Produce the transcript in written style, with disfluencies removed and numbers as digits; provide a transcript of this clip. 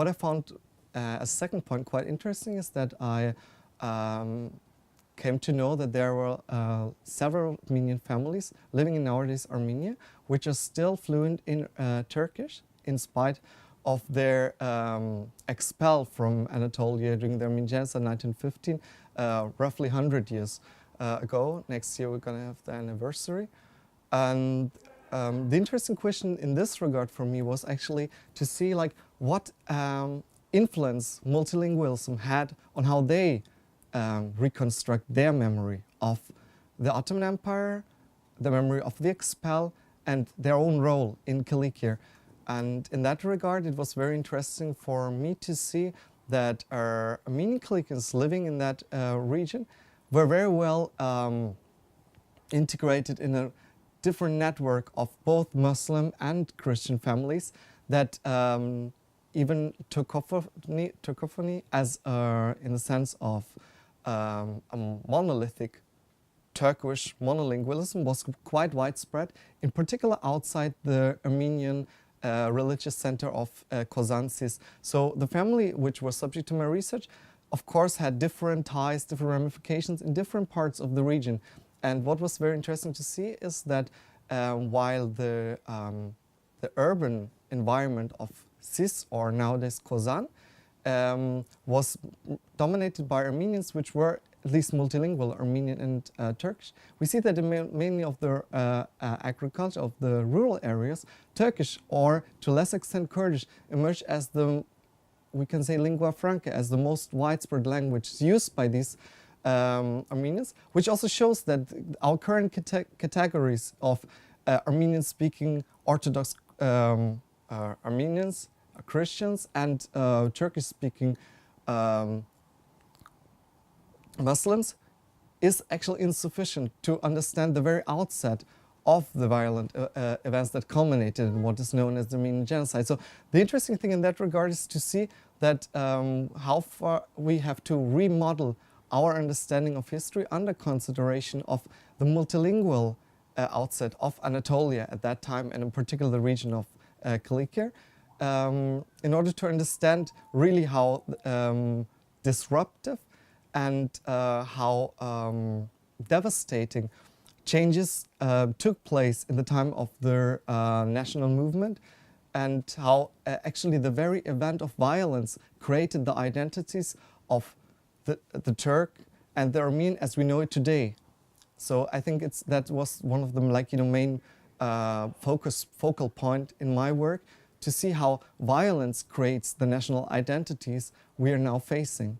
what I found as a second point quite interesting is that I came to know that there were several Armenian families living in nowadays Armenia, which are still fluent in Turkish in spite of their expel from Anatolia during the Armenian genocide in 1915, roughly 100 years ago. Next year we're going to have the anniversary. And the interesting question in this regard for me was actually to see like what influence multilingualism had on how they reconstruct their memory of the Ottoman Empire, the memory of the expel, and their own role in Cilicia. And in that regard, it was very interesting for me to see that Armenian Cilicians living in that region were very well integrated in a different network of both Muslim and Christian families that even Turcophony as in the sense of a monolithic Turkish monolingualism was quite widespread, in particular outside the Armenian religious center of Kozansis. So the family which was subject to my research, of course, had different ties, different ramifications in different parts of the region. And what was very interesting to see is that while the urban environment of Sis, or nowadays Kozan, was dominated by Armenians, which were at least multilingual, Armenian and Turkish. We see that in mainly of the agriculture of the rural areas, Turkish, or to a less extent Kurdish, emerged as the, we can say, lingua franca, as the most widespread language used by these Armenians, which also shows that our current categories of Armenian-speaking Orthodox Armenians, Christians, and Turkish-speaking Muslims is actually insufficient to understand the very outset of the violent events that culminated in what is known as the Armenian genocide. So the interesting thing in that regard is to see that how far we have to remodel our understanding of history under consideration of the multilingual outset of Anatolia at that time, and in particular the region of Cilicia, in order to understand really how disruptive and how devastating changes took place in the time of the national movement, and how actually the very event of violence created the identities of the Turk and the Armenian as we know it today. So I think that was one of the main focal point in my work, to see how violence creates the national identities we are now facing.